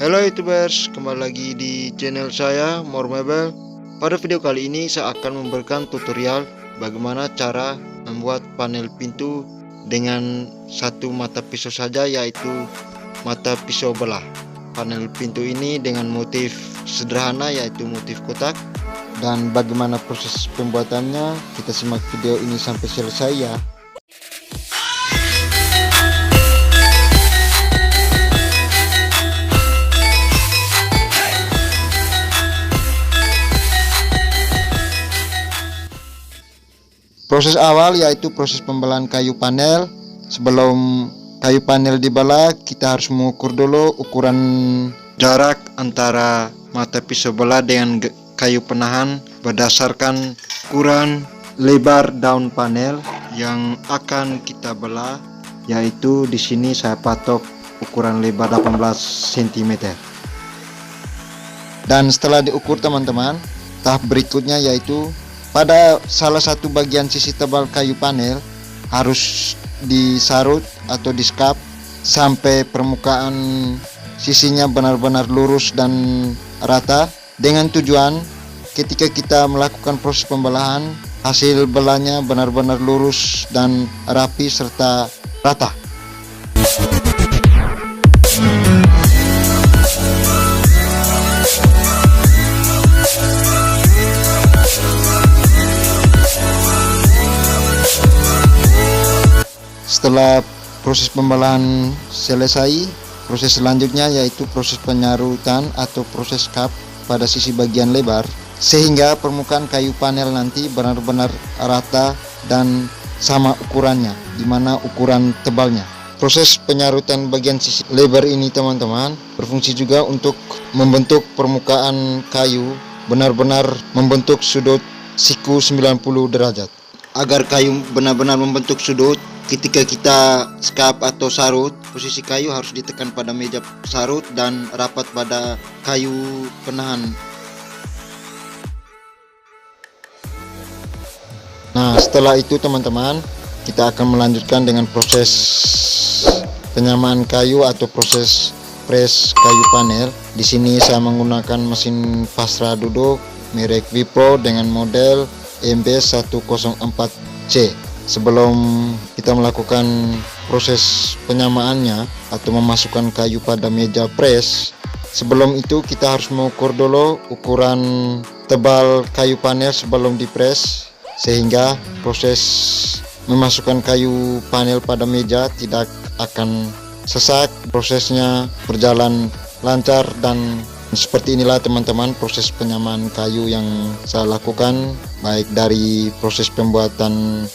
Halo YouTubers, kembali lagi di channel saya More Mebel. Pada video kali ini saya akan memberikan tutorial bagaimana cara membuat panel pintu dengan satu mata pisau saja, yaitu mata pisau belah. Panel pintu ini dengan motif sederhana, yaitu motif kotak. Dan bagaimana proses pembuatannya, kita simak video ini sampai selesai ya. Proses awal yaitu proses pembelahan kayu panel. Sebelum kayu panel dibelah, kita harus mengukur dulu ukuran jarak antara mata pisau belah dengan kayu penahan berdasarkan ukuran lebar daun panel yang akan kita belah, yaitu di sini saya patok ukuran lebar 18 cm. Dan setelah diukur teman-teman, tahap berikutnya yaitu pada salah satu bagian sisi tebal kayu panel harus disarut atau diskap sampai permukaan sisinya benar-benar lurus dan rata, dengan tujuan ketika kita melakukan proses pembelahan, hasil belahnya benar-benar lurus dan rapi serta rata. Setelah proses pembelahan selesai, proses selanjutnya yaitu proses penyarutan atau proses kap pada sisi bagian lebar, sehingga permukaan kayu panel nanti benar-benar rata dan sama ukurannya, dimana ukuran tebalnya. Proses penyarutan bagian sisi lebar ini teman-teman berfungsi juga untuk membentuk permukaan kayu benar-benar membentuk sudut siku 90 derajat. Agar kayu benar-benar membentuk sudut, ketika kita skap atau sarut, posisi kayu harus ditekan pada meja sarut dan rapat pada kayu penahan. Nah, setelah itu teman-teman, kita akan melanjutkan dengan proses penyamaan kayu atau proses press kayu panel. Di sini saya menggunakan mesin pasrah duduk merek Wipro dengan model MB104C. Sebelum kita melakukan proses penyamaannya atau memasukkan kayu pada meja press, sebelum itu kita harus mengukur dulu ukuran tebal kayu panel sebelum dipres, sehingga proses memasukkan kayu panel pada meja tidak akan sesak, prosesnya berjalan lancar. Dan seperti inilah teman-teman proses penyamaan kayu yang saya lakukan, baik dari proses pembuatan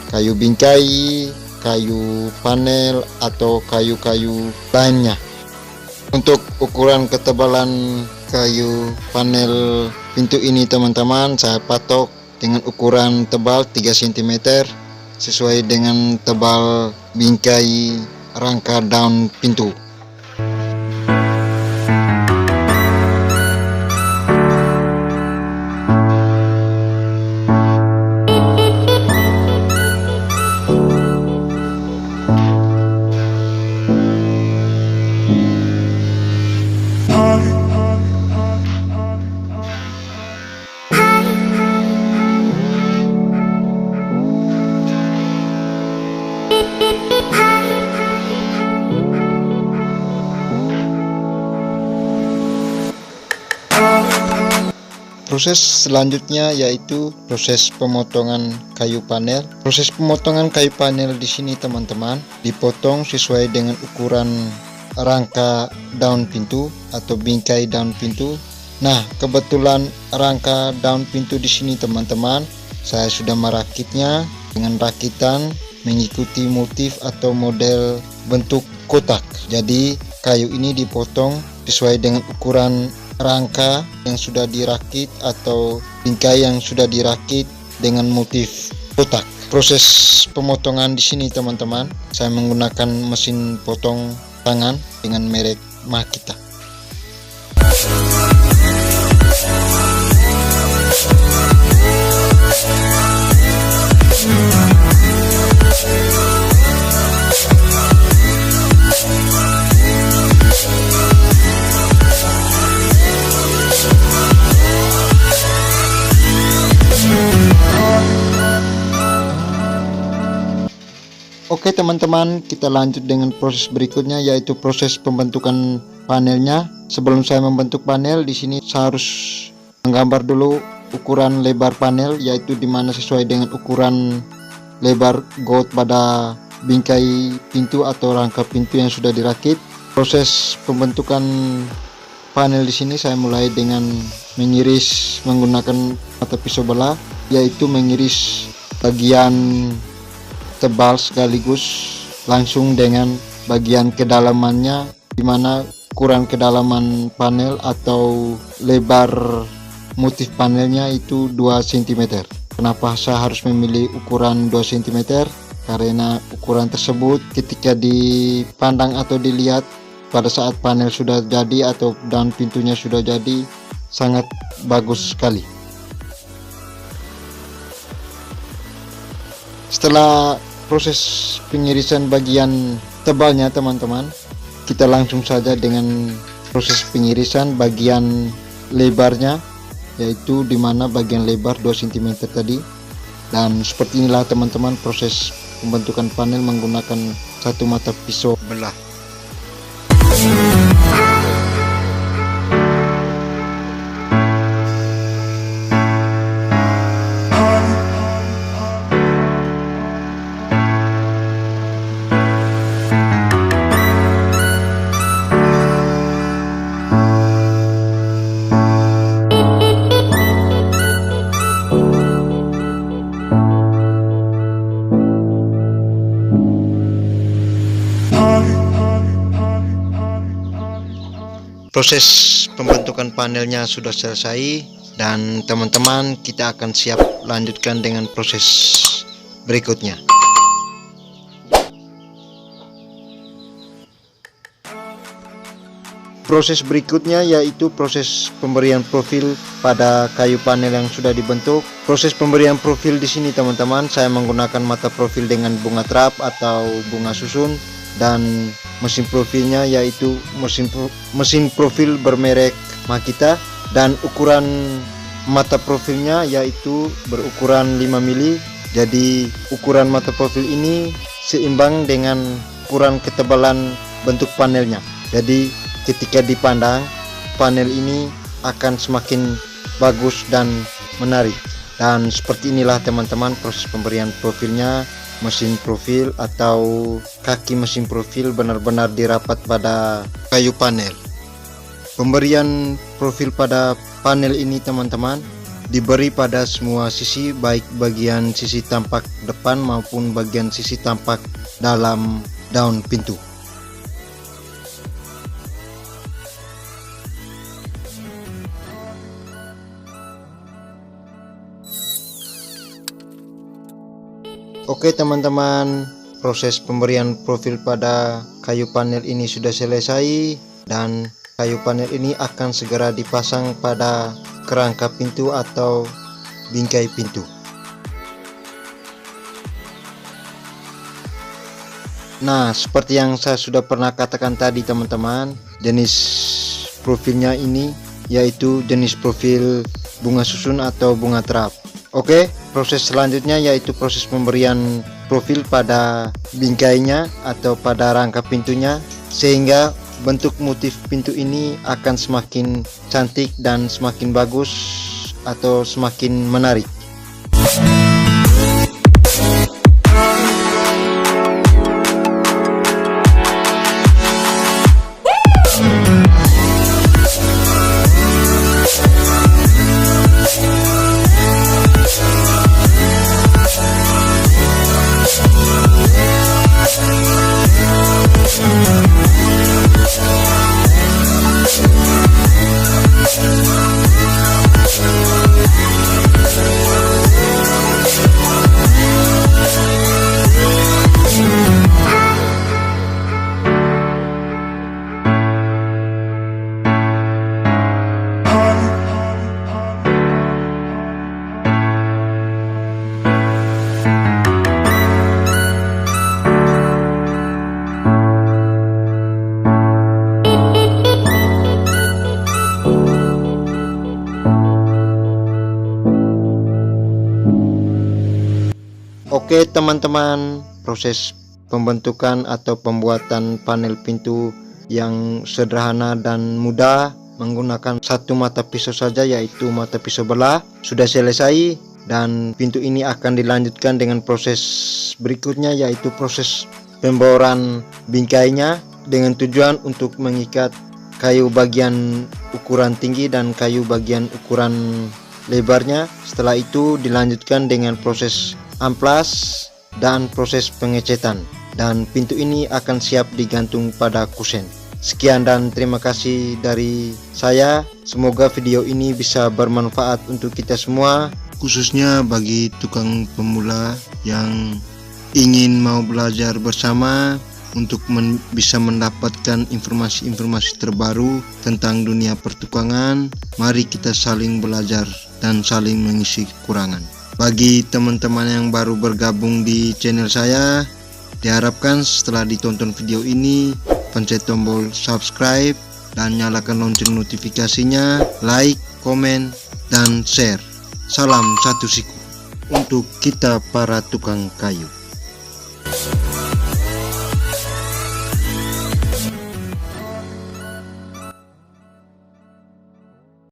kayu bingkai, kayu panel, atau kayu-kayu lainnya. Untuk ukuran ketebalan kayu panel pintu ini teman-teman, saya patok dengan ukuran tebal 3 cm sesuai dengan tebal bingkai rangka daun pintu. Proses selanjutnya yaitu proses pemotongan kayu panel. Proses pemotongan kayu panel di sini teman-teman dipotong sesuai dengan ukuran rangka daun pintu atau bingkai daun pintu. Nah, kebetulan rangka daun pintu di sini teman-teman, saya sudah merakitnya dengan rakitan mengikuti motif atau model bentuk kotak. Jadi kayu ini dipotong sesuai dengan ukuran rangka yang sudah dirakit atau bingkai yang sudah dirakit dengan motif kotak. Proses pemotongan di sini teman-teman, saya menggunakan mesin potong tangan dengan merek Makita. Oke teman-teman, kita lanjut dengan proses berikutnya, yaitu proses pembentukan panelnya. Sebelum saya membentuk panel, di sini saya harus menggambar dulu ukuran lebar panel, yaitu dimana sesuai dengan ukuran lebar got pada bingkai pintu atau rangka pintu yang sudah dirakit. Proses pembentukan panel di sini saya mulai dengan mengiris menggunakan mata pisau belah, yaitu mengiris bagian tebal sekaligus langsung dengan bagian kedalamannya, dimana ukuran kedalaman panel atau lebar motif panelnya itu 2 cm. Kenapa saya harus memilih ukuran 2 cm? Karena ukuran tersebut ketika dipandang atau dilihat pada saat panel sudah jadi atau dan pintunya sudah jadi sangat bagus sekali. Setelah proses pengirisan bagian tebalnya teman-teman, kita langsung saja dengan proses pengirisan bagian lebarnya, yaitu dimana bagian lebar 2 cm tadi. Dan seperti inilah teman-teman proses pembentukan panel menggunakan satu mata pisau belah. Proses pembentukan panelnya sudah selesai dan teman-teman kita akan siap lanjutkan dengan proses berikutnya. Proses berikutnya yaitu proses pemberian profil pada kayu panel yang sudah dibentuk. Proses pemberian profil di sini teman-teman, saya menggunakan mata profil dengan bunga trap atau bunga susun, dan mesin profilnya yaitu mesin profil bermerek Makita, dan ukuran mata profilnya yaitu berukuran 5 mili. Jadi ukuran mata profil ini seimbang dengan ukuran ketebalan bentuk panelnya. Jadi ketika dipandang, panel ini akan semakin bagus dan menarik. Dan seperti inilah teman-teman proses pemberian profilnya. Mesin profil atau kaki mesin profil benar-benar dirapat pada kayu panel. Pemberian profil pada panel ini teman-teman diberi pada semua sisi, baik bagian sisi tampak depan maupun bagian sisi tampak dalam daun pintu. Oke teman-teman, proses pemberian profil pada kayu panel ini sudah selesai dan kayu panel ini akan segera dipasang pada kerangka pintu atau bingkai pintu. Nah, seperti yang saya sudah pernah katakan tadi teman-teman, jenis profilnya ini yaitu jenis profil bunga susun atau bunga trap. Oke, proses selanjutnya yaitu proses pemberian profil pada bingkainya atau pada rangka pintunya, sehingga bentuk motif pintu ini akan semakin cantik dan semakin bagus atau semakin menarik. Oke teman-teman, proses pembentukan atau pembuatan panel pintu yang sederhana dan mudah menggunakan satu mata pisau saja, yaitu mata pisau belah, sudah selesai. Dan pintu ini akan dilanjutkan dengan proses berikutnya, yaitu proses pemboran bingkainya dengan tujuan untuk mengikat kayu bagian ukuran tinggi dan kayu bagian ukuran lebarnya. Setelah itu dilanjutkan dengan proses amplas dan proses pengecetan, dan pintu ini akan siap digantung pada kusen. Sekian dan terima kasih dari saya. Semoga video ini bisa bermanfaat untuk kita semua, khususnya bagi tukang pemula yang ingin mau belajar bersama untuk bisa mendapatkan informasi-informasi terbaru tentang dunia pertukangan. Mari kita saling belajar dan saling mengisi kekurangan. Bagi teman-teman yang baru bergabung di channel saya, diharapkan setelah ditonton video ini, pencet tombol subscribe dan nyalakan lonceng notifikasinya, like, komen, dan share. Salam satu siku untuk kita para tukang kayu.